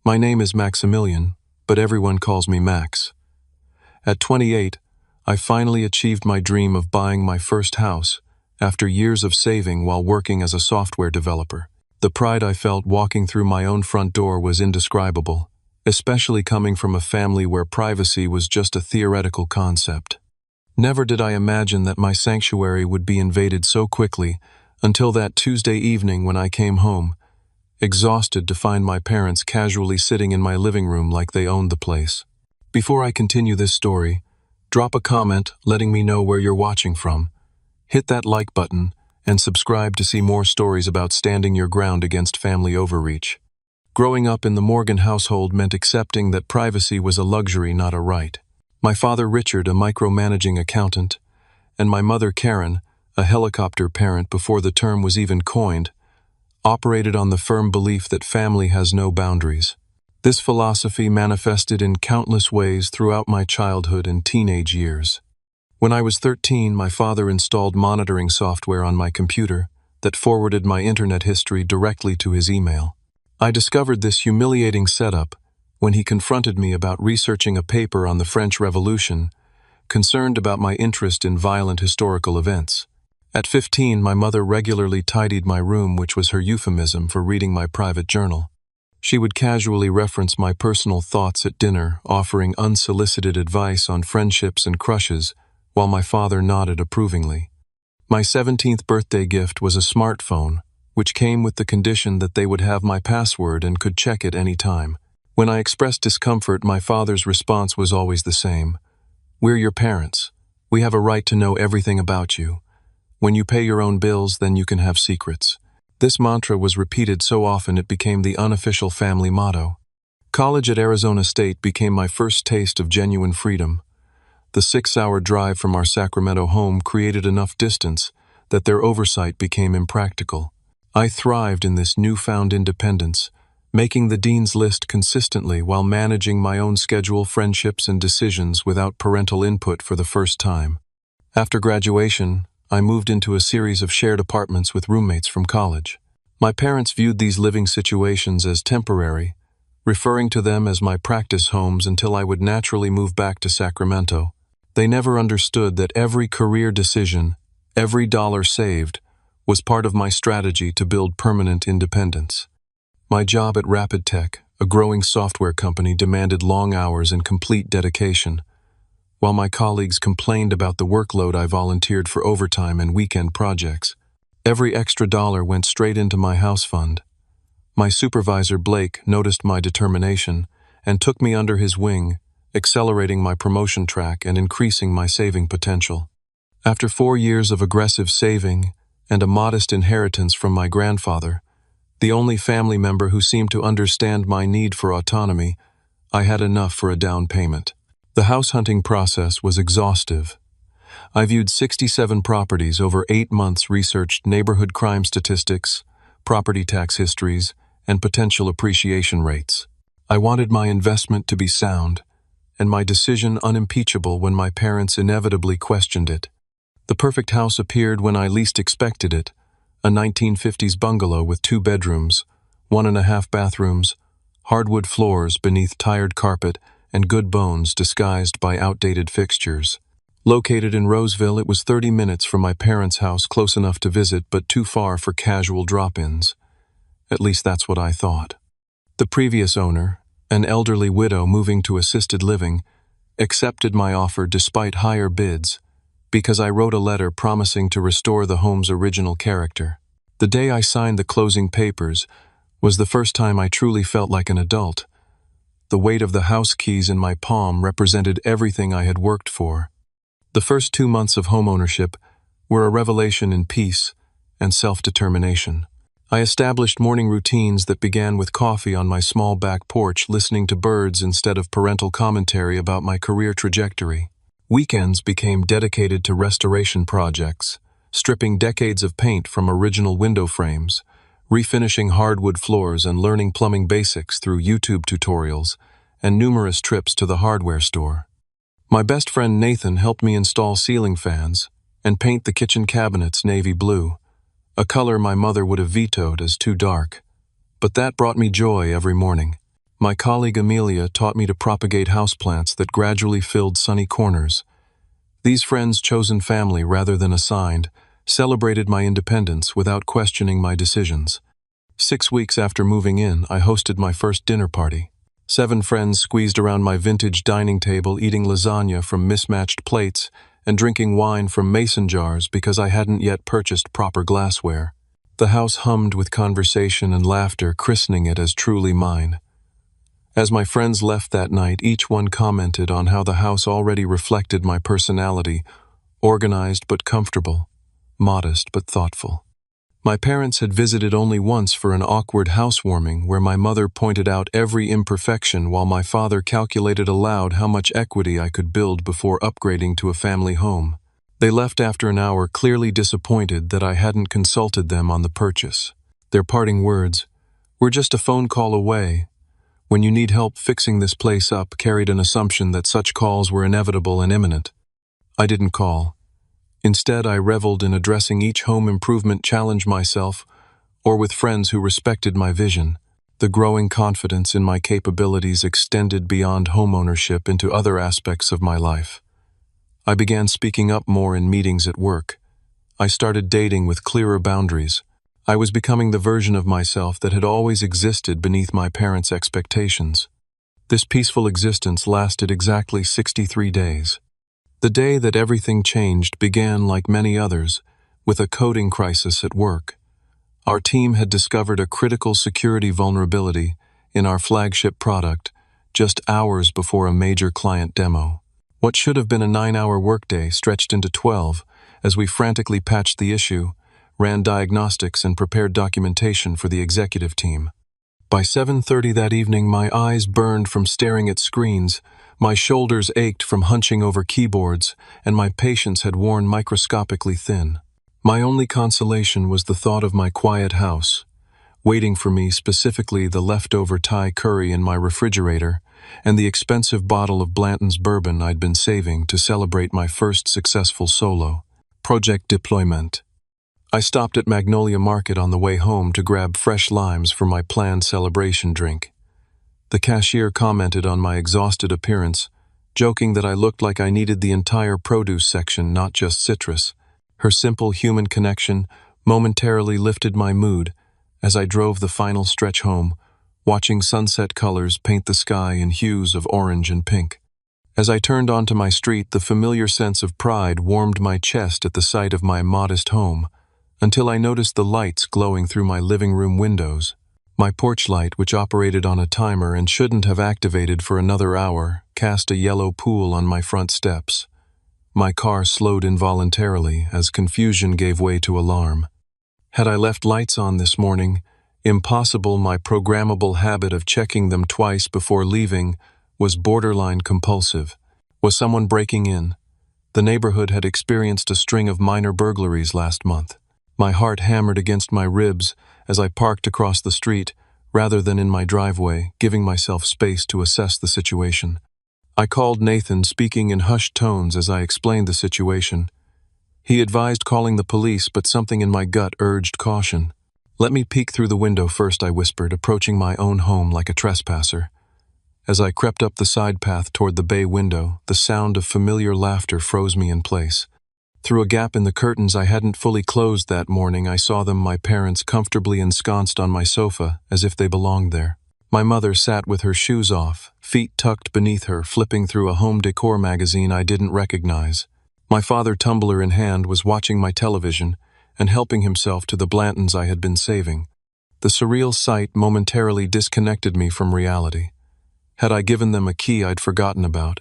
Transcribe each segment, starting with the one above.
My name is Maximilian, but everyone calls me Max. At 28, I finally achieved my dream of buying my first house after years of saving while working as a software developer. The pride I felt walking through my own front door was indescribable, especially coming from a family where privacy was just a theoretical concept. Never did I imagine that my sanctuary would be invaded so quickly until that Tuesday evening when I came home, exhausted to find my parents casually sitting in my living room like they owned the place. Before I continue this story, drop a comment letting me know where you're watching from. Hit that like button and subscribe to see more stories about standing your ground against family overreach. Growing up in the Morgan household meant accepting that privacy was a luxury, not a right. My father Richard, a micromanaging accountant, and my mother Karen, a helicopter parent before the term was even coined, operated on the firm belief that family has no boundaries. This philosophy manifested in countless ways throughout my childhood and teenage years. When I was 13, my father installed monitoring software on my computer that forwarded my internet history directly to his email. I discovered this humiliating setup when he confronted me about researching a paper on the French Revolution, concerned about my interest in violent historical events. At 15, my mother regularly tidied my room, which was her euphemism for reading my private journal. She would casually reference my personal thoughts at dinner, offering unsolicited advice on friendships and crushes, while my father nodded approvingly. My 17th birthday gift was a smartphone, which came with the condition that they would have my password and could check it any time. When I expressed discomfort, my father's response was always the same. "We're your parents. We have a right to know everything about you. When you pay your own bills, then you can have secrets." This mantra was repeated so often it became the unofficial family motto. College at Arizona State became my first taste of genuine freedom. The 6-hour drive from our Sacramento home created enough distance that their oversight became impractical. I thrived in this newfound independence, making the dean's list consistently while managing my own schedule, friendships, and decisions without parental input for the first time. After graduation, I moved into a series of shared apartments with roommates from college. My parents viewed these living situations as temporary, referring to them as my practice homes until I would naturally move back to Sacramento. They never understood that every career decision, every dollar saved, was part of my strategy to build permanent independence. My job at Rapid Tech, a growing software company, demanded long hours and complete dedication. While my colleagues complained about the workload, I volunteered for overtime and weekend projects. Every extra dollar went straight into my house fund. My supervisor, Blake, noticed my determination and took me under his wing, accelerating my promotion track and increasing my saving potential. After 4 years of aggressive saving and a modest inheritance from my grandfather, the only family member who seemed to understand my need for autonomy, I had enough for a down payment. The house hunting process was exhaustive. I viewed 67 properties over 8 months, researched neighborhood crime statistics, property tax histories, and potential appreciation rates. I wanted my investment to be sound, and my decision unimpeachable when my parents inevitably questioned it. The perfect house appeared when I least expected it, a 1950s bungalow with 2 bedrooms, 1.5 bathrooms, hardwood floors beneath tired carpet, and good bones disguised by outdated fixtures. Located in Roseville, it was 30 minutes from my parents' house, close enough to visit but too far for casual drop-ins. At least that's what I thought. The previous owner, an elderly widow moving to assisted living, accepted my offer despite higher bids, because I wrote a letter promising to restore the home's original character. The day I signed the closing papers was the first time I truly felt like an adult. The weight of the house keys in my palm represented everything I had worked for. The first 2 months of homeownership were a revelation in peace and self-determination. I established morning routines that began with coffee on my small back porch, listening to birds instead of parental commentary about my career trajectory. Weekends became dedicated to restoration projects, stripping decades of paint from original window frames, refinishing hardwood floors, and learning plumbing basics through YouTube tutorials and numerous trips to the hardware store. My best friend Nathan helped me install ceiling fans and paint the kitchen cabinets navy blue, a color my mother would have vetoed as too dark. But that brought me joy every morning. My colleague Amelia taught me to propagate houseplants that gradually filled sunny corners. These friends, chosen family rather than assigned, celebrated my independence without questioning my decisions. 6 weeks after moving in, I hosted my first dinner party. 7 friends squeezed around my vintage dining table, eating lasagna from mismatched plates and drinking wine from mason jars because I hadn't yet purchased proper glassware. The house hummed with conversation and laughter, christening it as truly mine. As my friends left that night, each one commented on how the house already reflected my personality, organized but comfortable, modest but thoughtful. My parents had visited only once for an awkward housewarming where my mother pointed out every imperfection while my father calculated aloud how much equity I could build before upgrading to a family home. They left after an hour, clearly disappointed that I hadn't consulted them on the purchase. Their parting words, "We're just a phone call away. When you need help fixing this place up," carried an assumption that such calls were inevitable and imminent. I didn't call. Instead, I reveled in addressing each home improvement challenge myself or with friends who respected my vision. The growing confidence in my capabilities extended beyond homeownership into other aspects of my life. I began speaking up more in meetings at work. I started dating with clearer boundaries. I was becoming the version of myself that had always existed beneath my parents' expectations. This peaceful existence lasted exactly 63 days. The day that everything changed began, like many others, with a coding crisis at work. Our team had discovered a critical security vulnerability in our flagship product just hours before a major client demo. What should have been a 9-hour workday stretched into 12 as we frantically patched the issue, ran diagnostics, and prepared documentation for the executive team. By 7:30 that evening, my eyes burned from staring at screens, my shoulders ached from hunching over keyboards, and my patience had worn microscopically thin. My only consolation was the thought of my quiet house, waiting for me, specifically the leftover Thai curry in my refrigerator and the expensive bottle of Blanton's bourbon I'd been saving to celebrate my first successful solo project deployment. I stopped at Magnolia Market on the way home to grab fresh limes for my planned celebration drink. The cashier commented on my exhausted appearance, joking that I looked like I needed the entire produce section, not just citrus. Her simple human connection momentarily lifted my mood as I drove the final stretch home, watching sunset colors paint the sky in hues of orange and pink. As I turned onto my street, the familiar sense of pride warmed my chest at the sight of my modest home, until I noticed the lights glowing through my living room windows. My porch light, which operated on a timer and shouldn't have activated for another hour, cast a yellow pool on my front steps. My car slowed involuntarily as confusion gave way to alarm. Had I left lights on this morning? Impossible. My programmable habit of checking them twice before leaving was borderline compulsive. Was someone breaking in? The neighborhood had experienced a string of minor burglaries last month. My heart hammered against my ribs as I parked across the street rather than in my driveway, giving myself space to assess the situation. I called Nathan, speaking in hushed tones as I explained the situation. He advised calling the police, but something in my gut urged caution. "Let me peek through the window first," I whispered, approaching my own home like a trespasser. As I crept up the side path toward the bay window, the sound of familiar laughter froze me in place. Through a gap in the curtains I hadn't fully closed that morning, I saw them, my parents, comfortably ensconced on my sofa, as if they belonged there. My mother sat with her shoes off, feet tucked beneath her, flipping through a home decor magazine I didn't recognize. My father, tumbler in hand, was watching my television and helping himself to the Blantons I had been saving. The surreal sight momentarily disconnected me from reality. Had I given them a key I'd forgotten about?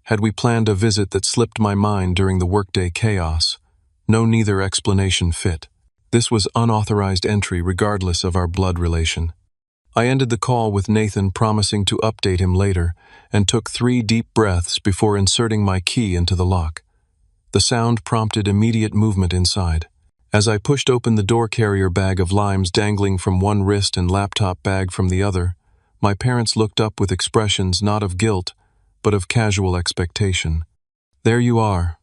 Had we planned a visit that slipped my mind during the workday chaos? No, neither explanation fit. This was unauthorized entry regardless of our blood relation. I ended the call with Nathan promising to update him later and took 3 deep breaths before inserting my key into the lock. The sound prompted immediate movement inside. As I pushed open the door carrier bag of limes dangling from one wrist and laptop bag from the other, my parents looked up with expressions not of guilt, but of casual expectation. "There you are,"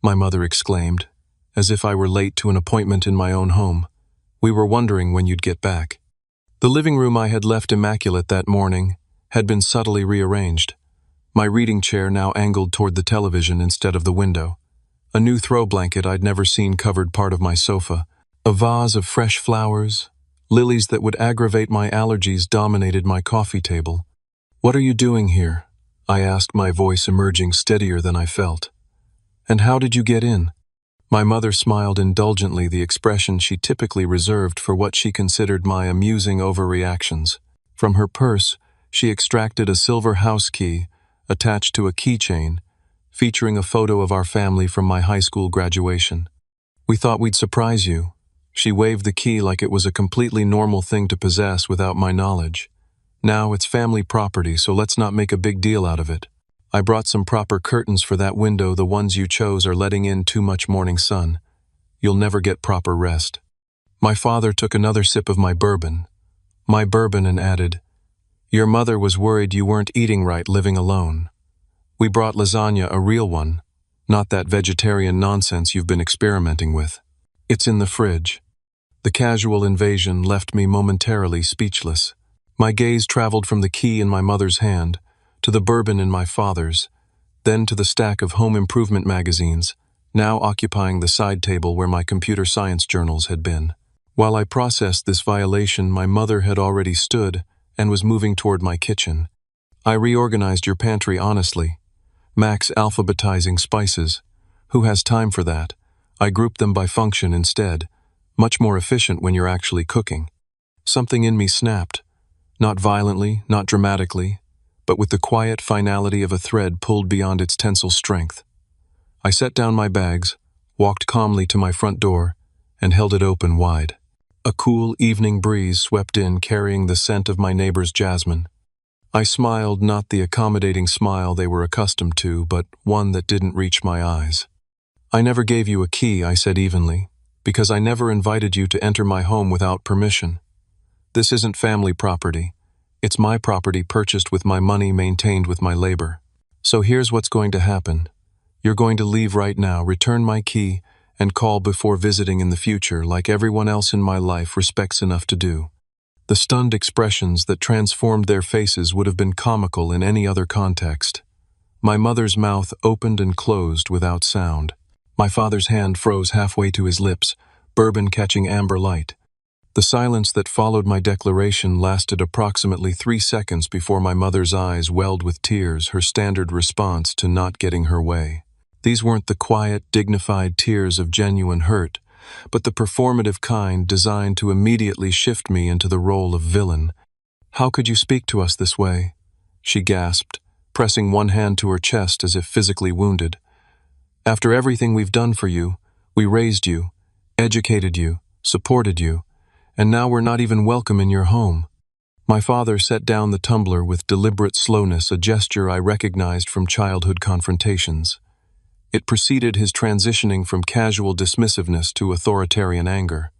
my mother exclaimed, as if I were late to an appointment in my own home. "We were wondering when you'd get back." The living room I had left immaculate that morning had been subtly rearranged. My reading chair now angled toward the television instead of the window. A new throw blanket I'd never seen covered part of my sofa. A vase of fresh flowers, lilies that would aggravate my allergies dominated my coffee table. "What are you doing here?" I asked, my voice emerging steadier than I felt. "And how did you get in?" My mother smiled indulgently, the expression she typically reserved for what she considered my amusing overreactions. From her purse, she extracted a silver house key attached to a keychain, featuring a photo of our family from my high school graduation. "We thought we'd surprise you." She waved the key like it was a completely normal thing to possess without my knowledge. "Now it's family property, so let's not make a big deal out of it. I brought some proper curtains for that window. The ones you chose are letting in too much morning sun. You'll never get proper rest." My father took another sip of my bourbon, and added, "Your mother was worried you weren't eating right living alone. We brought lasagna, a real one, not that vegetarian nonsense you've been experimenting with. It's in the fridge." The casual invasion left me momentarily speechless. My gaze traveled from the key in my mother's hand to the bourbon in my father's, then to the stack of home improvement magazines, now occupying the side table where my computer science journals had been. While I processed this violation, my mother had already stood and was moving toward my kitchen. "I reorganized your pantry honestly. Max alphabetizing spices. Who has time for that? I grouped them by function instead. Much more efficient when you're actually cooking." Something in me snapped. Not violently, not dramatically, but with the quiet finality of a thread pulled beyond its tensile strength. I set down my bags, walked calmly to my front door, and held it open wide. A cool evening breeze swept in, carrying the scent of my neighbor's jasmine. I smiled, not the accommodating smile they were accustomed to, but one that didn't reach my eyes. "I never gave you a key," I said evenly, "because I never invited you to enter my home without permission. This isn't family property. It's my property, purchased with my money, maintained with my labor. So here's what's going to happen. You're going to leave right now, return my key, and call before visiting in the future, like everyone else in my life respects enough to do." The stunned expressions that transformed their faces would have been comical in any other context. My mother's mouth opened and closed without sound. My father's hand froze halfway to his lips, bourbon catching amber light. The silence that followed my declaration lasted approximately 3 seconds before my mother's eyes welled with tears, her standard response to not getting her way. These weren't the quiet, dignified tears of genuine hurt, but the performative kind designed to immediately shift me into the role of villain. "How could you speak to us this way?" she gasped, pressing one hand to her chest as if physically wounded. "After everything we've done for you, we raised you, educated you, supported you, and now we're not even welcome in your home." My father set down the tumbler with deliberate slowness, a gesture I recognized from childhood confrontations. It preceded his transitioning from casual dismissiveness to authoritarian anger.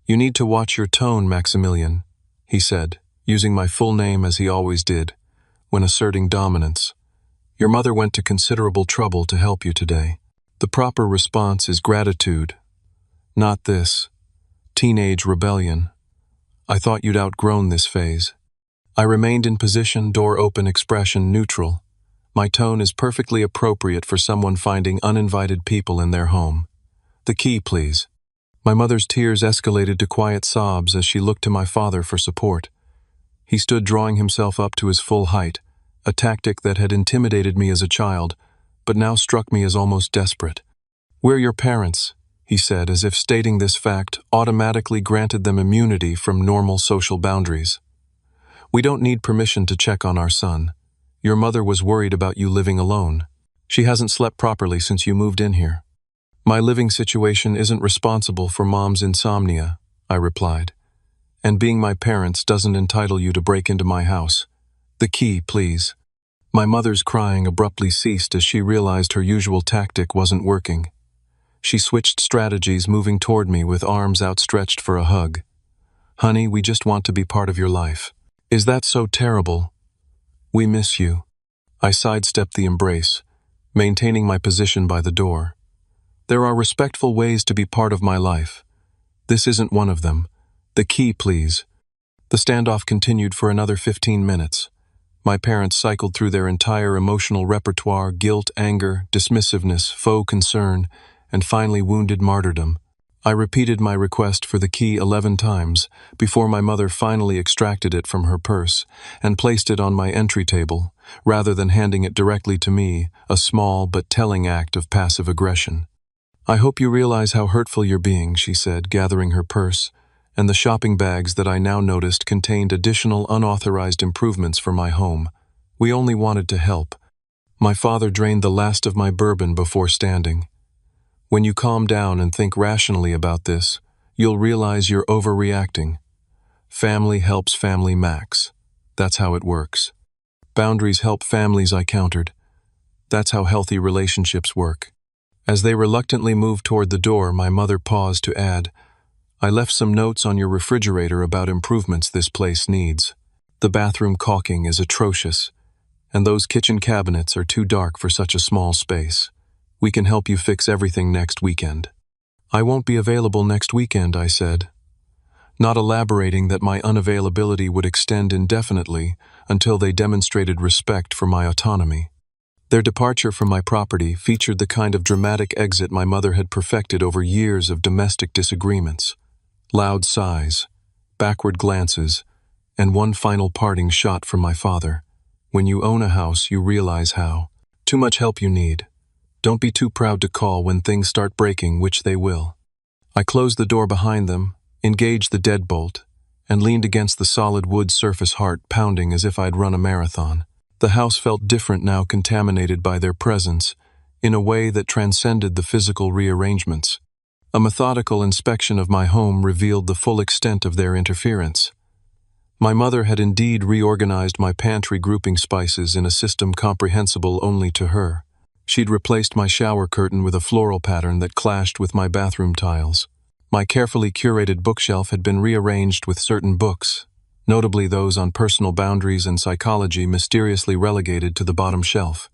"You need to watch your tone, Maximilian," he said, using my full name as he always did, when asserting dominance. "Your mother went to considerable trouble to help you today. The proper response is gratitude, not this teenage rebellion. I thought you'd outgrown this phase." I remained in position, door open, expression neutral. My tone is perfectly appropriate for someone finding uninvited people in their home. "The key, please." My mother's tears escalated to quiet sobs as she looked to my father for support. He stood drawing himself up to his full height, a tactic that had intimidated me as a child, but now struck me as almost desperate. "We're your parents," he said, as if stating this fact automatically granted them immunity from normal social boundaries. "We don't need permission to check on our son. Your mother was worried about you living alone. She hasn't slept properly since you moved in here." "My living situation isn't responsible for Mom's insomnia," I replied. "And being my parents doesn't entitle you to break into my house. The key, please." My mother's crying abruptly ceased as she realized her usual tactic wasn't working. She switched strategies, moving toward me with arms outstretched for a hug. "Honey, we just want to be part of your life." "Is that so terrible?" "We miss you." I sidestepped the embrace, maintaining my position by the door. "There are respectful ways to be part of my life. This isn't one of them. The key, please." The standoff continued for another 15 minutes. My parents cycled through their entire emotional repertoire: guilt, anger, dismissiveness, faux concern, and finally wounded martyrdom. I repeated my request for the key 11 times before my mother finally extracted it from her purse and placed it on my entry table, rather than handing it directly to me, a small but telling act of passive aggression. "I hope you realize how hurtful you're being," she said, gathering her purse, and the shopping bags that I now noticed contained additional unauthorized improvements for my home. "We only wanted to help." My father drained the last of my bourbon before standing. "When you calm down and think rationally about this, you'll realize you're overreacting. Family helps family, Max. That's how it works. Boundaries help families," I countered. "That's how healthy relationships work." As they reluctantly moved toward the door, my mother paused to add, "I left some notes on your refrigerator about improvements this place needs. The bathroom caulking is atrocious, and those kitchen cabinets are too dark for such a small space. We can help you fix everything next weekend." "I won't be available next weekend," I said, not elaborating that my unavailability would extend indefinitely until they demonstrated respect for my autonomy. Their departure from my property featured the kind of dramatic exit my mother had perfected over years of domestic disagreements. Loud sighs, backward glances, and one final parting shot from my father. "When you own a house, you realize how too much help you need. Don't be too proud to call when things start breaking, which they will." I closed the door behind them, engaged the deadbolt, and leaned against the solid wood surface, heart pounding as if I'd run a marathon. The house felt different now, contaminated by their presence, in a way that transcended the physical rearrangements. A methodical inspection of my home revealed the full extent of their interference. My mother had indeed reorganized my pantry, grouping spices in a system comprehensible only to her. She'd replaced my shower curtain with a floral pattern that clashed with my bathroom tiles. My carefully curated bookshelf had been rearranged with certain books, notably those on personal boundaries and psychology, mysteriously relegated to the bottom shelf.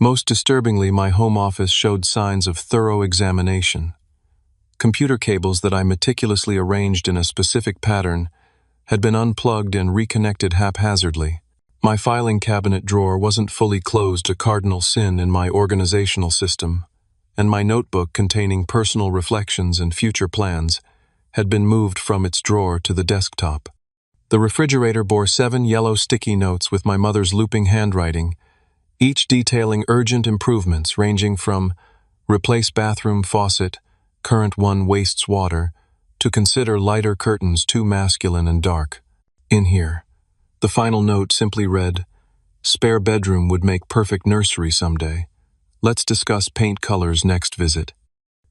Most disturbingly, my home office showed signs of thorough examination. Computer cables that I meticulously arranged in a specific pattern had been unplugged and reconnected haphazardly. My filing cabinet drawer wasn't fully closed, a cardinal sin in my organizational system, and my notebook containing personal reflections and future plans had been moved from its drawer to the desktop. The refrigerator bore 7 yellow sticky notes with my mother's looping handwriting, each detailing urgent improvements ranging from "replace bathroom faucet, current one wastes water," to "consider lighter curtains, too masculine and dark." In here, the final note simply read, "Spare bedroom would make perfect nursery someday. Let's discuss paint colors next visit."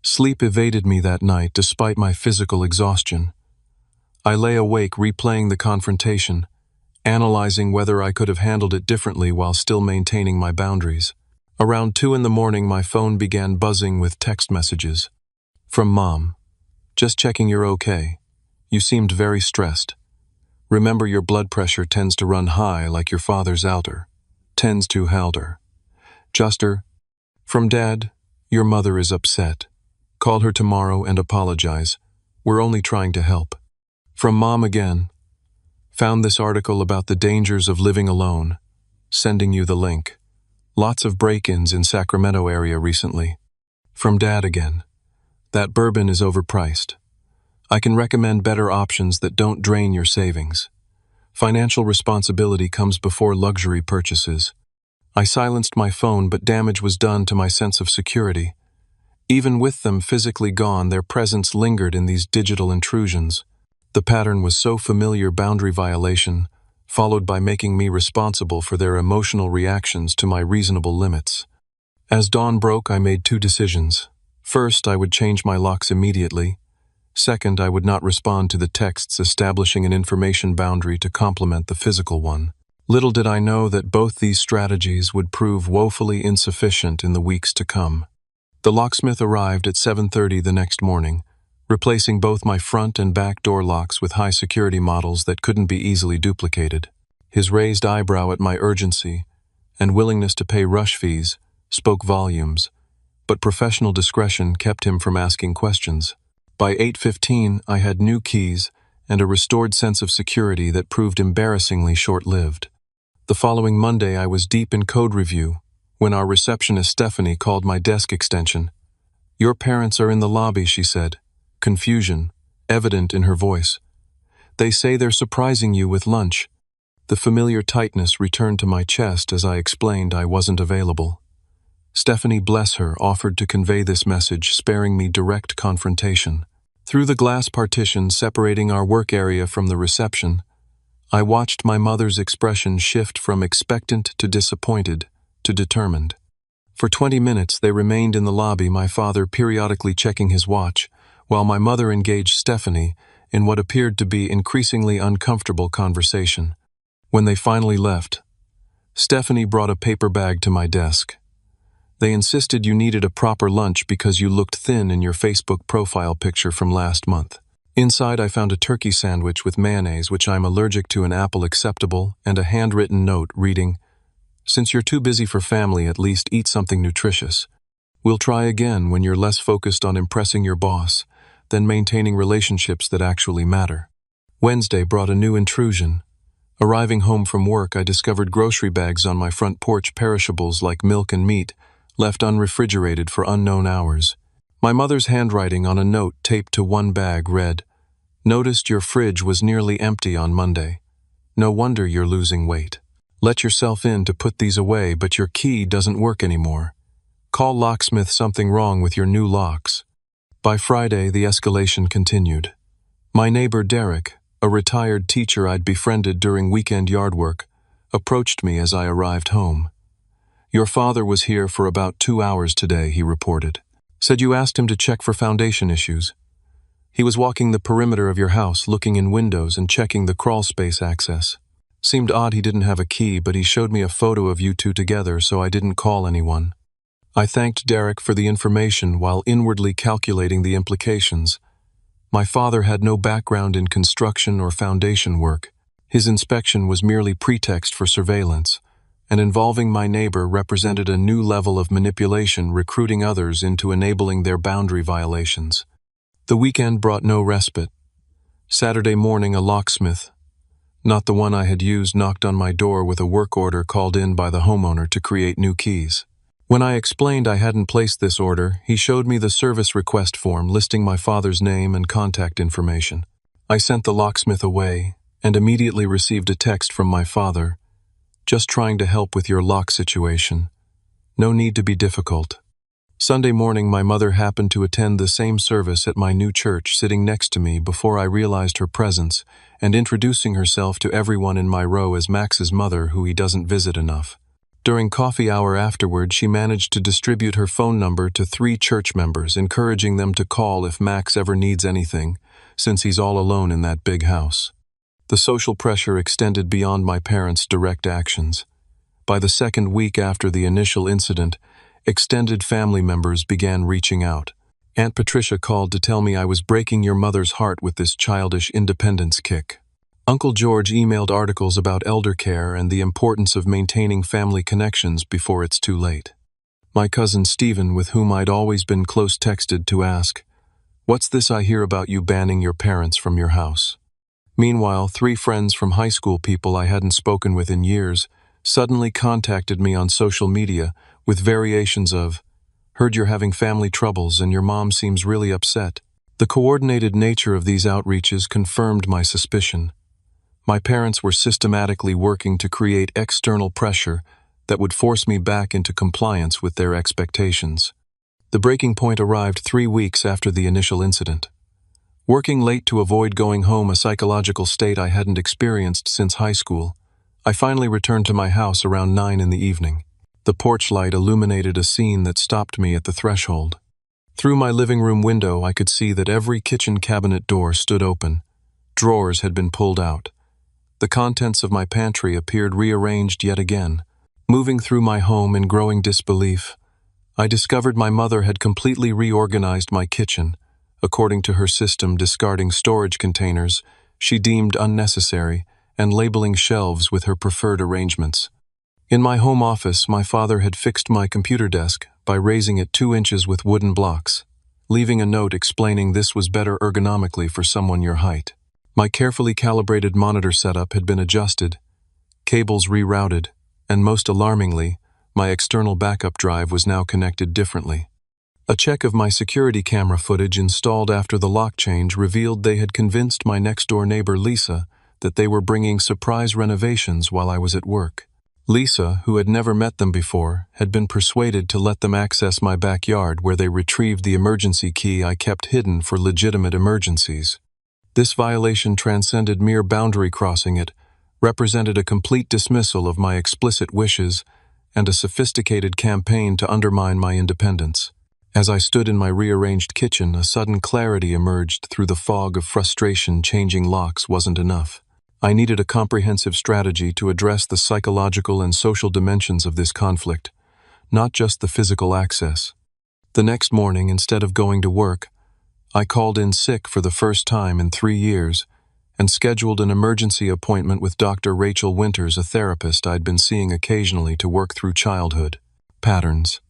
Sleep evaded me that night despite my physical exhaustion. I lay awake replaying the confrontation, analyzing whether I could have handled it differently while still maintaining my boundaries. Around 2 in the morning, my phone began buzzing with text messages. From Mom. "Just checking you're okay. You seemed very stressed. Remember, your blood pressure tends to run high like your father's outer. Tends to halder. Juster." From Dad. "Your mother is upset. Call her tomorrow and apologize. We're only trying to help." From Mom again. "Found this article about the dangers of living alone. Sending you the link. Lots of break-ins in Sacramento area recently." From Dad again. "That bourbon is overpriced. I can recommend better options that don't drain your savings. Financial responsibility comes before luxury purchases." I silenced my phone, but damage was done to my sense of security. Even with them physically gone, their presence lingered in these digital intrusions. The pattern was so familiar: boundary violation, followed by making me responsible for their emotional reactions to my reasonable limits. As dawn broke, I made 2 decisions. First, I would change my locks immediately. Second, I would not respond to the texts establishing an information boundary to complement the physical one. Little did I know that both these strategies would prove woefully insufficient in the weeks to come. The locksmith arrived at 7:30 the next morning, replacing both my front and back door locks with high security models that couldn't be easily duplicated. His raised eyebrow at my urgency and willingness to pay rush fees spoke volumes, but professional discretion kept him from asking questions. By 8:15, I had new keys and a restored sense of security that proved embarrassingly short-lived. The following Monday, I was deep in code review when our receptionist Stephanie called my desk extension. "Your parents are in the lobby," she said, confusion evident in her voice. "They say they're surprising you with lunch." The familiar tightness returned to my chest as I explained I wasn't available. Stephanie, bless her, offered to convey this message, sparing me direct confrontation. Through the glass partition separating our work area from the reception, I watched my mother's expression shift from expectant to disappointed to determined. For 20 minutes they remained in the lobby, my father periodically checking his watch, while my mother engaged Stephanie in what appeared to be increasingly uncomfortable conversation. When they finally left, Stephanie brought a paper bag to my desk. "They insisted you needed a proper lunch because you looked thin in your Facebook profile picture from last month." Inside I found a turkey sandwich with mayonnaise, which I'm allergic to, an apple acceptable, and a handwritten note reading, "Since you're too busy for family, at least eat something nutritious. We'll try again when you're less focused on impressing your boss than maintaining relationships that actually matter." Wednesday brought a new intrusion. Arriving home from work, I discovered grocery bags on my front porch, perishables like milk and meat, left unrefrigerated for unknown hours. My mother's handwriting on a note taped to one bag read, "Noticed your fridge was nearly empty on Monday. No wonder you're losing weight. Let yourself in to put these away, but your key doesn't work anymore. Call locksmith, something wrong with your new locks." By Friday, the escalation continued. My neighbor Derek, a retired teacher I'd befriended during weekend yard work, approached me as I arrived home. "Your father was here for about 2 hours today," he reported. "Said you asked him to check for foundation issues. He was walking the perimeter of your house, looking in windows and checking the crawl space access. Seemed odd he didn't have a key, but he showed me a photo of you two together, so I didn't call anyone." I thanked Derek for the information while inwardly calculating the implications. My father had no background in construction or foundation work. His inspection was merely pretext for surveillance, and involving my neighbor represented a new level of manipulation, recruiting others into enabling their boundary violations. The weekend brought no respite. Saturday morning, a locksmith, not the one I had used, knocked on my door with a work order called in by the homeowner to create new keys. When I explained I hadn't placed this order, he showed me the service request form listing my father's name and contact information. I sent the locksmith away and immediately received a text from my father, "Just trying to help with your lock situation. No need to be difficult." Sunday morning, my mother happened to attend the same service at my new church, sitting next to me before I realized her presence and introducing herself to everyone in my row as Max's mother, who he doesn't visit enough. During coffee hour afterward, she managed to distribute her phone number to 3 church members, encouraging them to call if Max ever needs anything, since he's all alone in that big house. The social pressure extended beyond my parents' direct actions. By the second week after the initial incident, extended family members began reaching out. Aunt Patricia called to tell me I was breaking your mother's heart with this childish independence kick. Uncle George emailed articles about elder care and the importance of maintaining family connections before it's too late. My cousin Stephen, with whom I'd always been close, texted to ask, "What's this I hear about you banning your parents from your house?" Meanwhile, 3 friends from high school, people I hadn't spoken with in years, suddenly contacted me on social media with variations of, "Heard you're having family troubles and your mom seems really upset." The coordinated nature of these outreaches confirmed my suspicion. My parents were systematically working to create external pressure that would force me back into compliance with their expectations. The breaking point arrived 3 weeks after the initial incident. Working late to avoid going home, a psychological state I hadn't experienced since high school, I finally returned to my house around 9 in the evening. The porch light illuminated a scene that stopped me at the threshold. Through my living room window, I could see that every kitchen cabinet door stood open. Drawers had been pulled out. The contents of my pantry appeared rearranged yet again. Moving through my home in growing disbelief, I discovered my mother had completely reorganized my kitchen, according to her system, discarding storage containers she deemed unnecessary and labeling shelves with her preferred arrangements. In my home office, my father had fixed my computer desk by raising it 2 inches with wooden blocks, leaving a note explaining this was better ergonomically for someone your height. My carefully calibrated monitor setup had been adjusted, cables rerouted, and most alarmingly, my external backup drive was now connected differently. A check of my security camera footage installed after the lock change revealed they had convinced my next-door neighbor Lisa that they were bringing surprise renovations while I was at work. Lisa, who had never met them before, had been persuaded to let them access my backyard where they retrieved the emergency key I kept hidden for legitimate emergencies. This violation transcended mere boundary crossing. It represented a complete dismissal of my explicit wishes and a sophisticated campaign to undermine my independence. As I stood in my rearranged kitchen, a sudden clarity emerged through the fog of frustration. Changing locks wasn't enough. I needed a comprehensive strategy to address the psychological and social dimensions of this conflict, not just the physical access. The next morning, instead of going to work, I called in sick for the first time in 3 years and scheduled an emergency appointment with Dr. Rachel Winters, a therapist I'd been seeing occasionally to work through childhood patterns.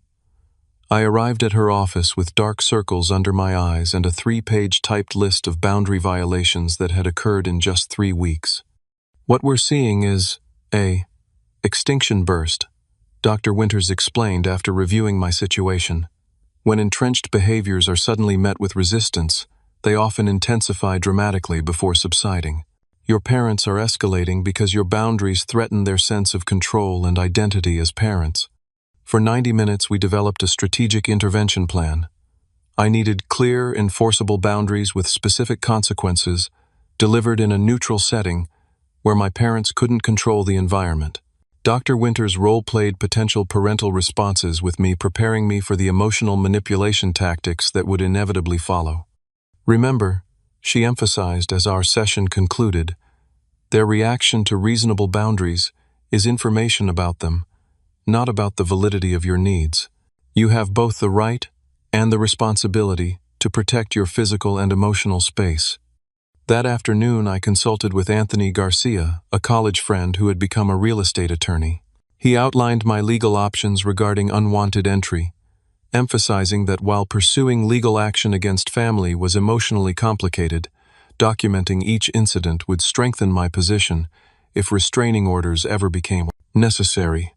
I arrived at her office with dark circles under my eyes and a 3-page typed list of boundary violations that had occurred in just 3 weeks. "What we're seeing is a extinction burst," Dr. Winters explained after reviewing my situation. "When entrenched behaviors are suddenly met with resistance, they often intensify dramatically before subsiding. Your parents are escalating because your boundaries threaten their sense of control and identity as parents. For 90 minutes, we developed a strategic intervention plan. I needed clear, enforceable boundaries with specific consequences, delivered in a neutral setting where my parents couldn't control the environment. Dr. Winters role-played potential parental responses with me, preparing me for the emotional manipulation tactics that would inevitably follow. Remember, she emphasized as our session concluded, their reaction to reasonable boundaries is information about them, not about the validity of your needs. You have both the right and the responsibility to protect your physical and emotional space. That afternoon, I consulted with Anthony Garcia, a college friend who had become a real estate attorney. He outlined my legal options regarding unwanted entry, emphasizing that while pursuing legal action against family was emotionally complicated, documenting each incident would strengthen my position if restraining orders ever became necessary.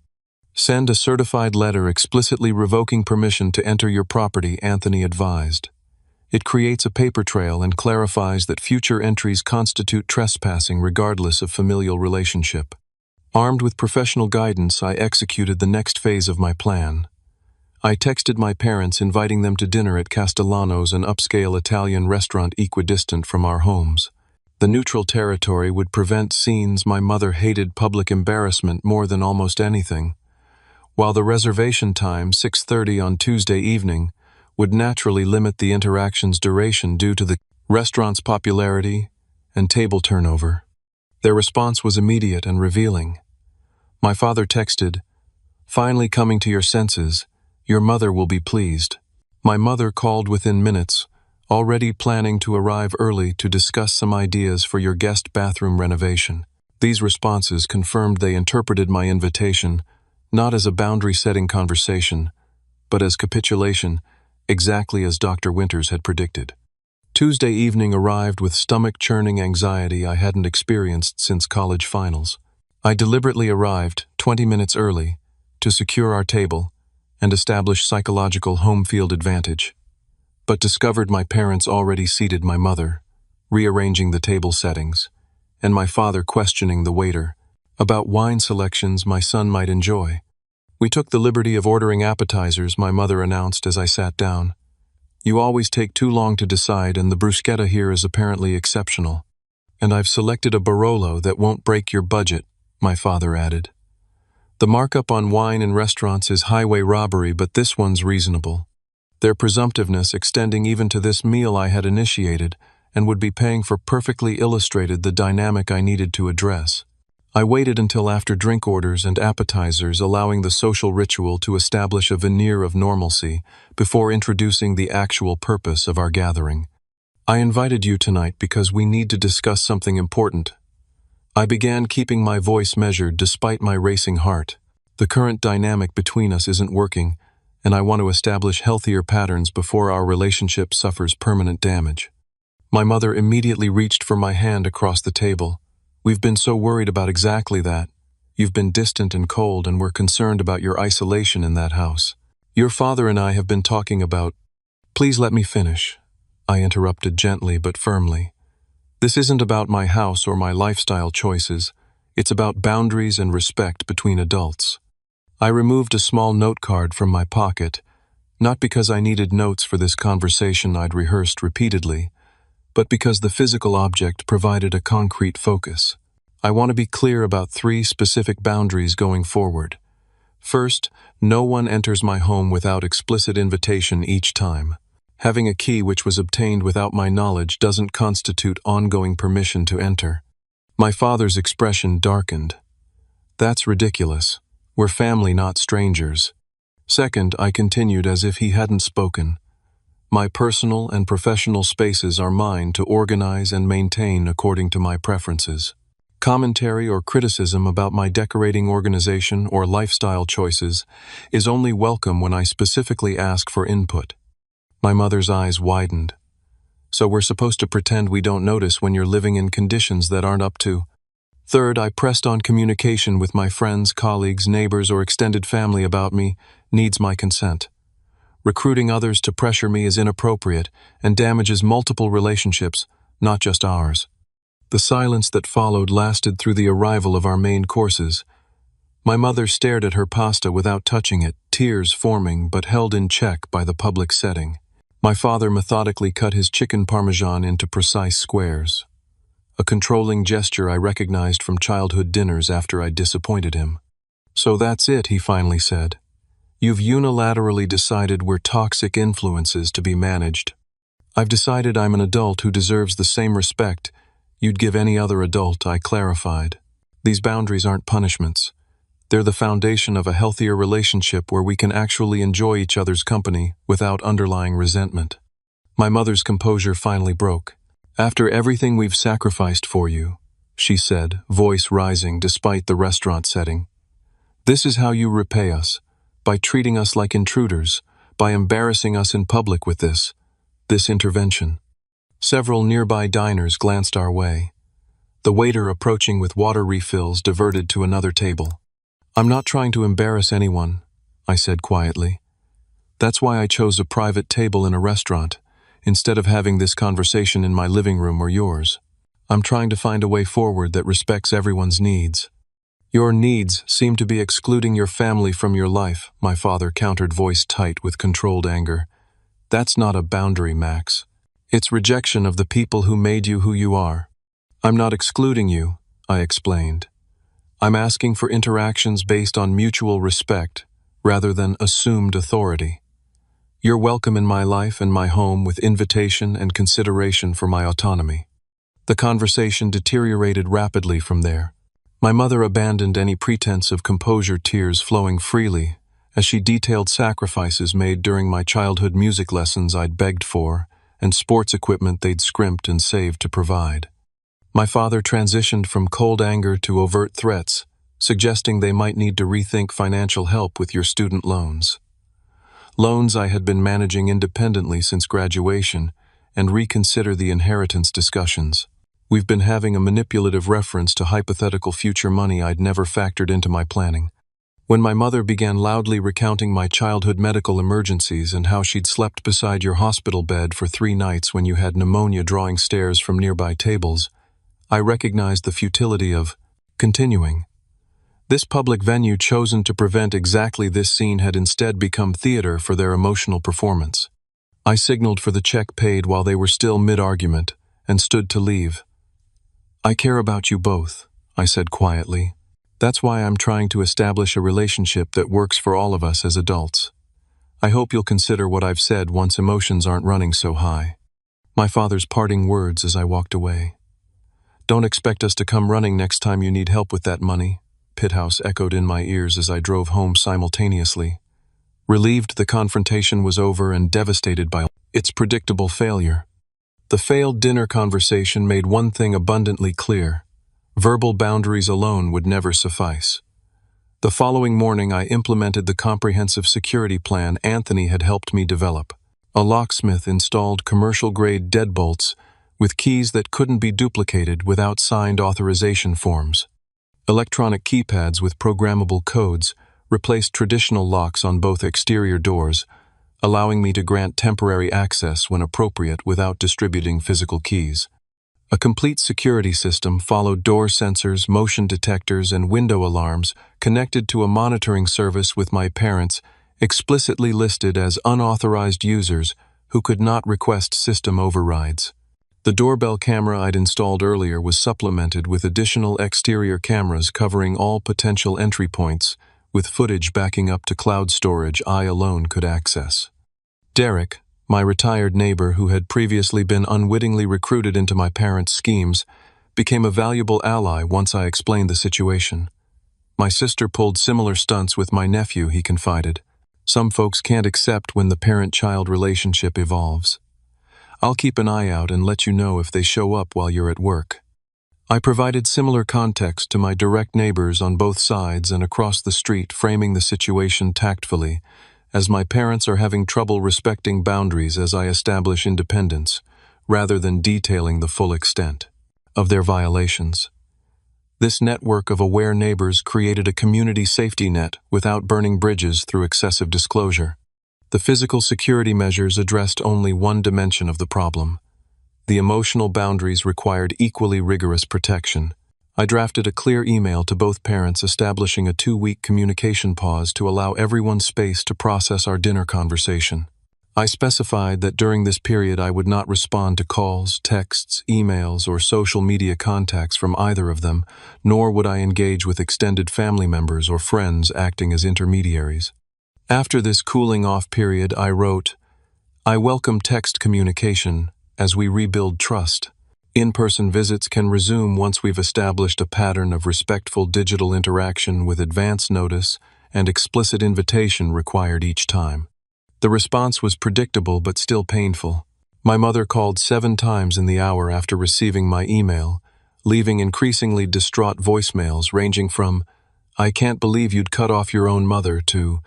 "Send a certified letter explicitly revoking permission to enter your property," Anthony advised. "It creates a paper trail and clarifies that future entries constitute trespassing regardless of familial relationship." Armed with professional guidance, I executed the next phase of my plan. I texted my parents inviting them to dinner at Castellano's, an upscale Italian restaurant equidistant from our homes. The neutral territory would prevent scenes. My mother hated public embarrassment more than almost anything, while the reservation time, 6:30 on Tuesday evening, would naturally limit the interaction's duration due to the restaurant's popularity and table turnover. Their response was immediate and revealing. My father texted, "Finally coming to your senses. Your mother will be pleased." My mother called within minutes, already planning to arrive early to discuss some ideas for your guest bathroom renovation. These responses confirmed they interpreted my invitation not as a boundary-setting conversation, but as capitulation, exactly as Dr. Winters had predicted. Tuesday evening arrived with stomach-churning anxiety I hadn't experienced since college finals. I deliberately arrived 20 minutes early to secure our table and establish psychological home field advantage, but discovered my parents already seated, my mother rearranging the table settings, and my father questioning the waiter about wine selections my son might enjoy. "We took the liberty of ordering appetizers," my mother announced as I sat down. "You always take too long to decide, and the bruschetta here is apparently exceptional. And I've selected a Barolo that won't break your budget," my father added. "The markup on wine in restaurants is highway robbery, but this one's reasonable." Their presumptiveness extending even to this meal I had initiated and would be paying for perfectly illustrated the dynamic I needed to address. I waited until after drink orders and appetizers, allowing the social ritual to establish a veneer of normalcy before introducing the actual purpose of our gathering. "I invited you tonight because we need to discuss something important." I began, keeping my voice measured despite my racing heart. "The current dynamic between us isn't working, and I want to establish healthier patterns before our relationship suffers permanent damage." My mother immediately reached for my hand across the table. "We've been so worried about exactly that. You've been distant and cold, and we're concerned about your isolation in that house. Your father and I have been talking about— Please let me finish, I interrupted gently but firmly. This isn't about my house or my lifestyle choices. It's about boundaries and respect between adults. I removed a small note card from my pocket, not because I needed notes for this conversation I'd rehearsed repeatedly, but because the physical object provided a concrete focus. I want to be clear about 3 specific boundaries going forward. First, no one enters my home without explicit invitation each time. Having a key which was obtained without my knowledge doesn't constitute ongoing permission to enter. My father's expression darkened. That's ridiculous. We're family, not strangers. Second, I continued as if he hadn't spoken. My personal and professional spaces are mine to organize and maintain according to my preferences. Commentary or criticism about my decorating organization or lifestyle choices is only welcome when I specifically ask for input. My mother's eyes widened. So we're supposed to pretend we don't notice when you're living in conditions that aren't up to. Third, I pressed on communication with my friends, colleagues, neighbors, or extended family about me needs my consent. Recruiting others to pressure me is inappropriate and damages multiple relationships, not just ours. The silence that followed lasted through the arrival of our main courses. My mother stared at her pasta without touching it, tears forming but held in check by the public setting. My father methodically cut his chicken parmesan into precise squares, a controlling gesture I recognized from childhood dinners after I disappointed him. So that's it, he finally said. You've unilaterally decided we're toxic influences to be managed. I've decided I'm an adult who deserves the same respect you'd give any other adult, I clarified. These boundaries aren't punishments. They're the foundation of a healthier relationship where we can actually enjoy each other's company without underlying resentment. My mother's composure finally broke. After everything we've sacrificed for you, she said, voice rising despite the restaurant setting, this is how you repay us. By treating us like intruders, by embarrassing us in public with this intervention. Several nearby diners glanced our way. The waiter approaching with water refills diverted to another table. I'm not trying to embarrass anyone, I said quietly. That's why I chose a private table in a restaurant, instead of having this conversation in my living room or yours. I'm trying to find a way forward that respects everyone's needs. Your needs seem to be excluding your family from your life, my father countered, voice tight with controlled anger. That's not a boundary, Max. It's rejection of the people who made you who you are. I'm not excluding you, I explained. I'm asking for interactions based on mutual respect, rather than assumed authority. You're welcome in my life and my home with invitation and consideration for my autonomy. The conversation deteriorated rapidly from there. My mother abandoned any pretense of composure, tears flowing freely, as she detailed sacrifices made during my childhood music lessons I'd begged for, and sports equipment they'd scrimped and saved to provide. My father transitioned from cold anger to overt threats, suggesting they might need to rethink financial help with your student loans. Loans I had been managing independently since graduation, and reconsider the inheritance discussions. We've been having a manipulative reference to hypothetical future money I'd never factored into my planning. When my mother began loudly recounting my childhood medical emergencies and how she'd slept beside your hospital bed for 3 nights when you had pneumonia drawing stares from nearby tables, I recognized the futility of continuing. This public venue chosen to prevent exactly this scene had instead become theater for their emotional performance. I signaled for the check paid while they were still mid-argument and stood to leave. I care about you both, I said quietly. That's why I'm trying to establish a relationship that works for all of us as adults. I hope you'll consider what I've said once emotions aren't running so high. My father's parting words as I walked away. Don't expect us to come running next time you need help with that money, Pithouse echoed in my ears as I drove home simultaneously. Relieved the confrontation was over and devastated by its predictable failure. The failed dinner conversation made one thing abundantly clear. Verbal boundaries alone would never suffice. The following morning I implemented the comprehensive security plan Anthony had helped me develop. A locksmith installed commercial-grade deadbolts with keys that couldn't be duplicated without signed authorization forms. Electronic keypads with programmable codes replaced traditional locks on both exterior doors, allowing me to grant temporary access when appropriate without distributing physical keys. A complete security system followed door sensors, motion detectors, and window alarms connected to a monitoring service with my parents explicitly listed as unauthorized users who could not request system overrides. The doorbell camera I'd installed earlier was supplemented with additional exterior cameras covering all potential entry points, with footage backing up to cloud storage I alone could access. Derek, my retired neighbor who had previously been unwittingly recruited into my parents' schemes, became a valuable ally once I explained the situation. My sister pulled similar stunts with my nephew, he confided. Some folks can't accept when the parent-child relationship evolves. I'll keep an eye out and let you know if they show up while you're at work. I provided similar context to my direct neighbors on both sides and across the street, framing the situation tactfully, as my parents are having trouble respecting boundaries as I establish independence, rather than detailing the full extent of their violations. This network of aware neighbors created a community safety net without burning bridges through excessive disclosure. The physical security measures addressed only one dimension of the problem. The emotional boundaries required equally rigorous protection. I drafted a clear email to both parents establishing a 2-week communication pause to allow everyone space to process our dinner conversation. I specified that during this period I would not respond to calls, texts, emails, or social media contacts from either of them, nor would I engage with extended family members or friends acting as intermediaries. After this cooling-off period, I wrote, "I welcome text communication as we rebuild trust. In-person visits can resume once we've established a pattern of respectful digital interaction with advance notice and explicit invitation required each time." The response was predictable but still painful. My mother called 7 times in the hour after receiving my email, leaving increasingly distraught voicemails ranging from, "I can't believe you'd cut off your own mother," to,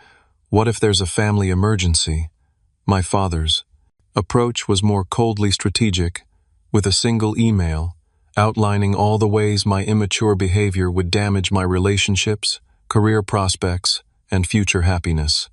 "What if there's a family emergency?" My father's approach was more coldly strategic, with a single email outlining all the ways my immature behavior would damage my relationships, career prospects, and future happiness.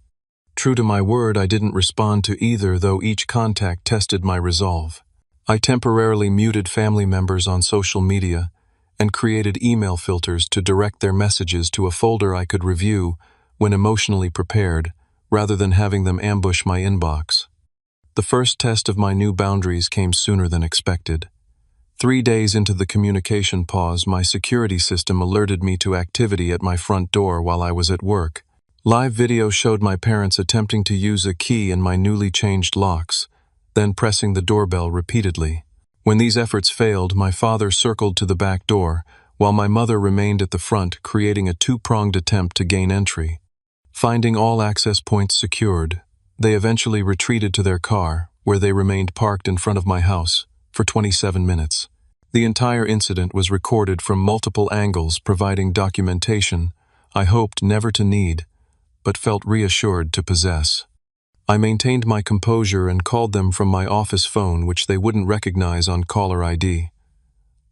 True to my word, I didn't respond to either, though each contact tested my resolve. I temporarily muted family members on social media and created email filters to direct their messages to a folder I could review when emotionally prepared, rather than having them ambush my inbox. The first test of my new boundaries came sooner than expected. 3 days into the communication pause, my security system alerted me to activity at my front door while I was at work. Live video showed my parents attempting to use a key in my newly changed locks, then pressing the doorbell repeatedly. When these efforts failed, my father circled to the back door, while my mother remained at the front, creating a 2-pronged attempt to gain entry. Finding all access points secured, they eventually retreated to their car, where they remained parked in front of my house for 27 minutes. The entire incident was recorded from multiple angles, providing documentation I hoped never to need, but felt reassured to possess. I maintained my composure and called them from my office phone, which they wouldn't recognize on caller ID.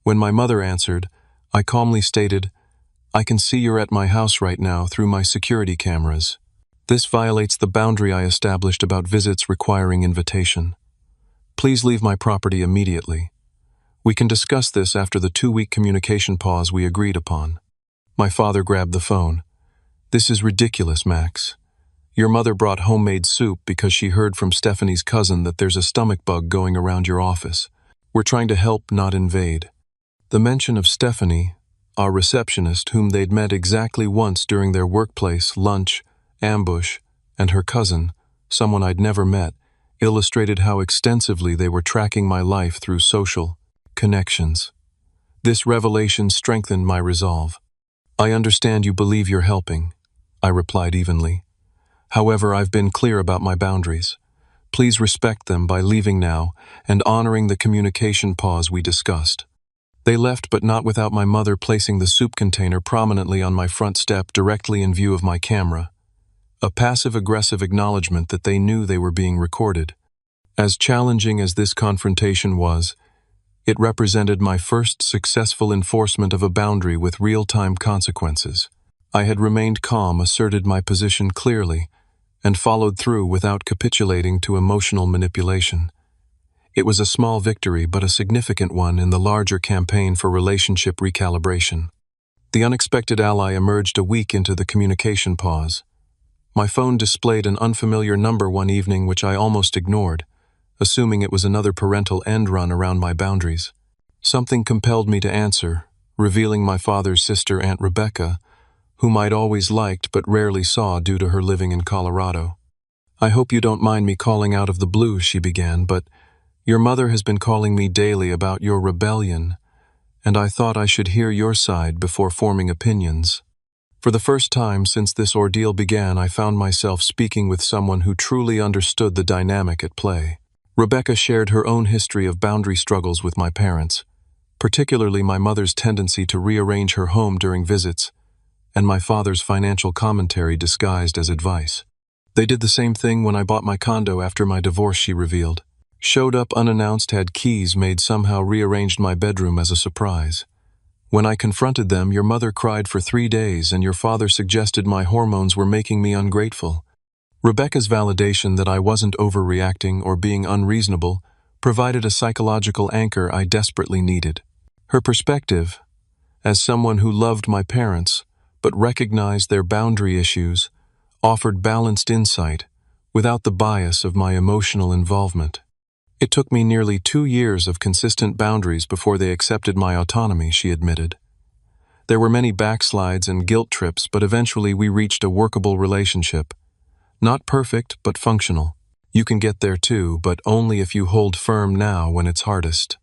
When my mother answered, I calmly stated, "I can see you're at my house right now through my security cameras. This violates the boundary I established about visits requiring invitation. Please leave my property immediately. We can discuss this after the 2-week communication pause we agreed upon." My father grabbed the phone. "This is ridiculous, Max. Your mother brought homemade soup because she heard from Stephanie's cousin that there's a stomach bug going around your office. We're trying to help, not invade." The mention of Stephanie, our receptionist whom they'd met exactly once during their workplace lunch, ambush, and her cousin, someone I'd never met, illustrated how extensively they were tracking my life through social connections. This revelation strengthened my resolve. "I understand you believe you're helping," I replied evenly. "However, I've been clear about my boundaries. Please respect them by leaving now and honoring the communication pause we discussed." They left, but not without my mother placing the soup container prominently on my front step directly in view of my camera. A passive-aggressive acknowledgement that they knew they were being recorded. As challenging as this confrontation was, It represented my first successful enforcement of a boundary with real-time consequences. I had remained calm, asserted my position clearly, and followed through without capitulating to emotional manipulation. It was a small victory, but a significant one in the larger campaign for relationship recalibration. The unexpected ally emerged a week into the communication pause. My phone displayed an unfamiliar number one evening which I almost ignored, assuming it was another parental end run around my boundaries. Something compelled me to answer, revealing my father's sister, Aunt Rebecca, whom I'd always liked but rarely saw due to her living in Colorado. "I hope you don't mind me calling out of the blue," she began, "but your mother has been calling me daily about your rebellion, and I thought I should hear your side before forming opinions." For the first time since this ordeal began, I found myself speaking with someone who truly understood the dynamic at play. Rebecca shared her own history of boundary struggles with my parents, particularly my mother's tendency to rearrange her home during visits, and my father's financial commentary disguised as advice. "They did the same thing when I bought my condo after my divorce," she revealed. "Showed up unannounced, had keys made, somehow rearranged my bedroom as a surprise. When I confronted them, your mother cried for 3 days and your father suggested my hormones were making me ungrateful." Rebecca's validation that I wasn't overreacting or being unreasonable provided a psychological anchor I desperately needed. Her perspective, as someone who loved my parents but recognized their boundary issues, offered balanced insight without the bias of my emotional involvement. "It took me nearly 2 years of consistent boundaries before they accepted my autonomy," she admitted. "There were many backslides and guilt trips, but eventually we reached a workable relationship. Not perfect, but functional. You can get there too, but only if you hold firm now when it's hardest."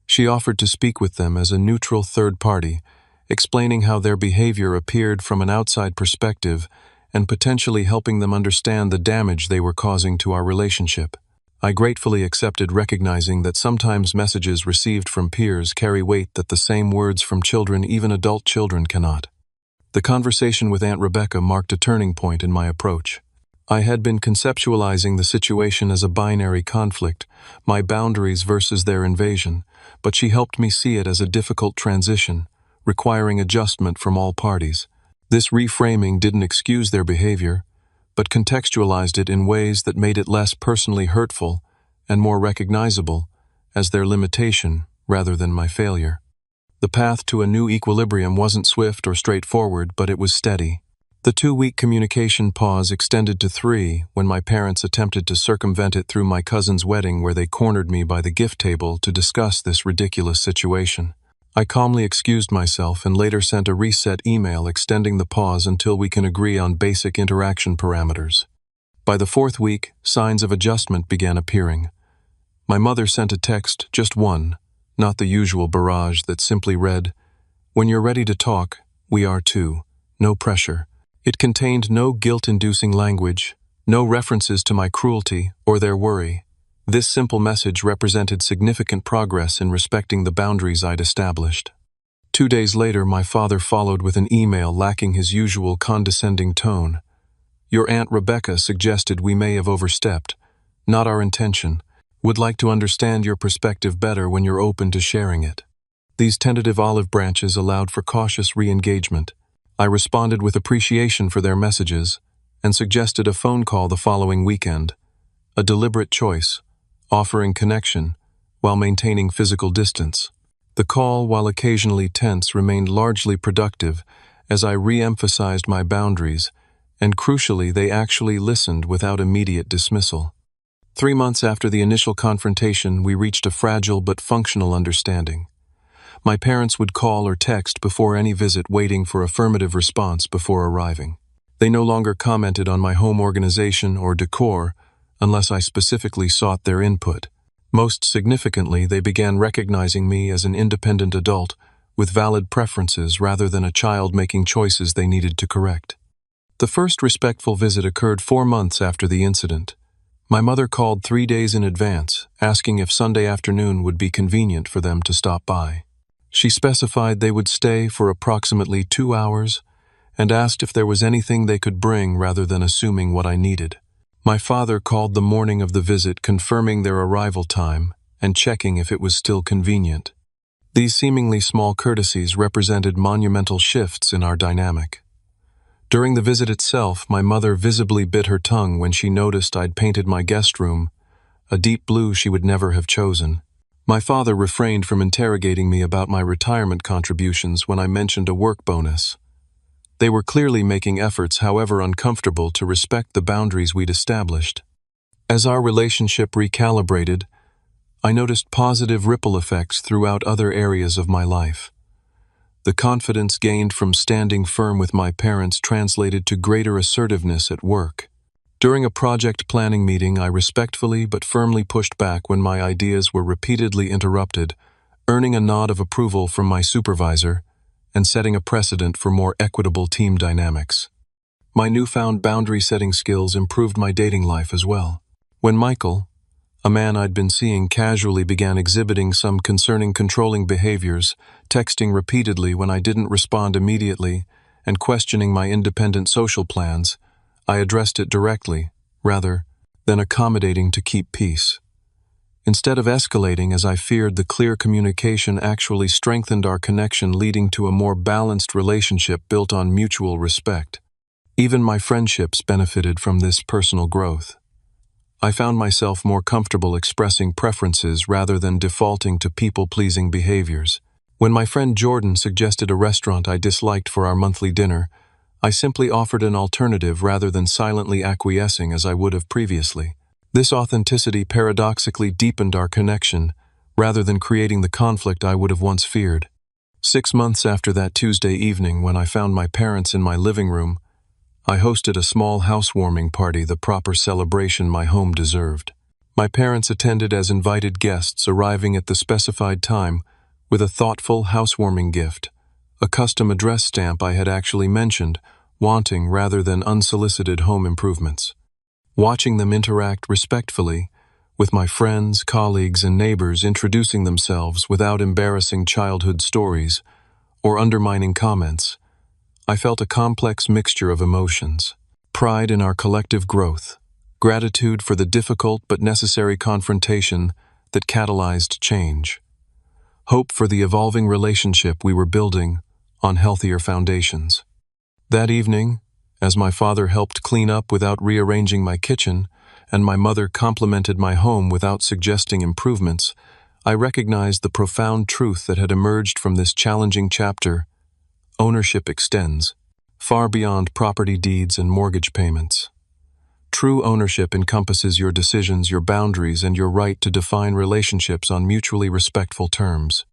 She offered to speak with them as a neutral third party, explaining how their behavior appeared from an outside perspective and potentially helping them understand the damage they were causing to our relationship. I gratefully accepted, recognizing that sometimes messages received from peers carry weight that the same words from children, even adult children, cannot. The conversation with Aunt Rebecca marked a turning point in my approach. I had been conceptualizing the situation as a binary conflict, my boundaries versus their invasion, but she helped me see it as a difficult transition, requiring adjustment from all parties. This reframing didn't excuse their behavior, but contextualized it in ways that made it less personally hurtful and more recognizable as their limitation rather than my failure. The path to a new equilibrium wasn't swift or straightforward, but it was steady. The 2-week communication pause extended to 3 when my parents attempted to circumvent it through my cousin's wedding, where they cornered me by the gift table to discuss this ridiculous situation. I calmly excused myself and later sent a reset email extending the pause until we can agree on basic interaction parameters. By the 4th week, signs of adjustment began appearing. My mother sent a text, just one, not the usual barrage that simply read, "When you're ready to talk, we are too. No pressure." It contained no guilt-inducing language, no references to my cruelty or their worry. This simple message represented significant progress in respecting the boundaries I'd established. 2 days later, my father followed with an email lacking his usual condescending tone. "Your Aunt Rebecca suggested we may have overstepped. Not our intention. Would like to understand your perspective better when you're open to sharing it." These tentative olive branches allowed for cautious re-engagement. I responded with appreciation for their messages and suggested a phone call the following weekend, a deliberate choice, offering connection while maintaining physical distance. The call, while occasionally tense, remained largely productive as I re-emphasized my boundaries, and crucially, they actually listened without immediate dismissal. 3 months after the initial confrontation, we reached a fragile but functional understanding. My parents would call or text before any visit, waiting for affirmative response before arriving. They no longer commented on my home organization or decor unless I specifically sought their input. Most significantly, they began recognizing me as an independent adult with valid preferences rather than a child making choices they needed to correct. The first respectful visit occurred 4 months after the incident. My mother called 3 days in advance, asking if Sunday afternoon would be convenient for them to stop by. She specified they would stay for approximately 2 hours and asked if there was anything they could bring rather than assuming what I needed. My father called the morning of the visit, confirming their arrival time and checking if it was still convenient. These seemingly small courtesies represented monumental shifts in our dynamic. During the visit itself, my mother visibly bit her tongue when she noticed I'd painted my guest room a deep blue she would never have chosen. My father refrained from interrogating me about my retirement contributions when I mentioned a work bonus. They were clearly making efforts, however uncomfortable, to respect the boundaries we'd established. As our relationship recalibrated, I noticed positive ripple effects throughout other areas of my life. The confidence gained from standing firm with my parents translated to greater assertiveness at work. During a project planning meeting, I respectfully but firmly pushed back when my ideas were repeatedly interrupted, earning a nod of approval from my supervisor and setting a precedent for more equitable team dynamics. My newfound boundary-setting skills improved my dating life as well. When Michael, a man I'd been seeing casually, began exhibiting some concerning controlling behaviors, texting repeatedly when I didn't respond immediately, and questioning my independent social plans, I addressed it directly, rather than accommodating to keep peace. Instead of escalating as I feared, the clear communication actually strengthened our connection, leading to a more balanced relationship built on mutual respect. Even my friendships benefited from this personal growth. I found myself more comfortable expressing preferences rather than defaulting to people-pleasing behaviors. When my friend Jordan suggested a restaurant I disliked for our monthly dinner, I simply offered an alternative rather than silently acquiescing as I would have previously. This authenticity paradoxically deepened our connection, rather than creating the conflict I would have once feared. 6 months after that Tuesday evening when I found my parents in my living room, I hosted a small housewarming party, the proper celebration my home deserved. My parents attended as invited guests, arriving at the specified time with a thoughtful housewarming gift, a custom address stamp I had actually mentioned, wanting rather than unsolicited home improvements. Watching them interact respectfully with my friends, colleagues, and neighbors, introducing themselves without embarrassing childhood stories or undermining comments, I felt a complex mixture of emotions: pride in our collective growth, gratitude for the difficult but necessary confrontation that catalyzed change, hope for the evolving relationship we were building on healthier foundations. That evening, as my father helped clean up without rearranging my kitchen, and my mother complimented my home without suggesting improvements, I recognized the profound truth that had emerged from this challenging chapter: ownership extends far beyond property deeds and mortgage payments. True ownership encompasses your decisions, your boundaries, and your right to define relationships on mutually respectful terms.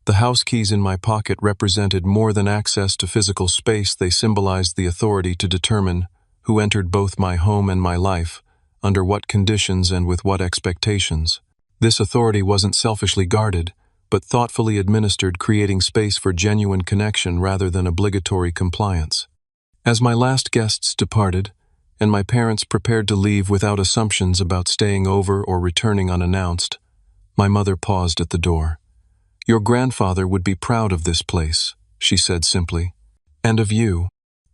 The house keys in my pocket represented more than access to physical space. They symbolized the authority to determine who entered both my home and my life, under what conditions and with what expectations. This authority wasn't selfishly guarded, but thoughtfully administered, creating space for genuine connection rather than obligatory compliance. As my last guests departed, and my parents prepared to leave without assumptions about staying over or returning unannounced, my mother paused at the door. "Your grandfather would be proud of this place," she said simply. "And of you."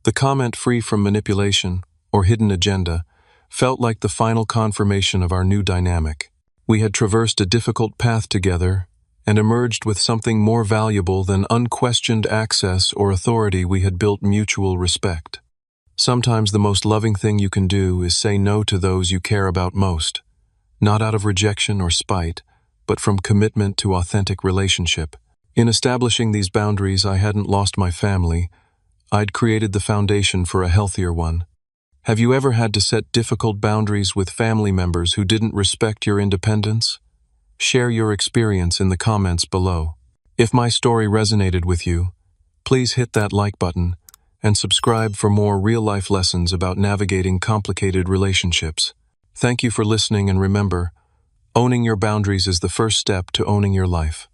The comment, free from manipulation or hidden agenda, felt like the final confirmation of our new dynamic. We had traversed a difficult path together and emerged with something more valuable than unquestioned access or authority. We had built mutual respect. Sometimes the most loving thing you can do is say no to those you care about most, not out of rejection or spite, but from commitment to authentic relationship. In establishing these boundaries, I hadn't lost my family. I'd created the foundation for a healthier one. Have you ever had to set difficult boundaries with family members who didn't respect your independence? Share your experience in the comments below. If my story resonated with you, please hit that like button and subscribe for more real-life lessons about navigating complicated relationships. Thank you for listening, and remember, owning your boundaries is the first step to owning your life.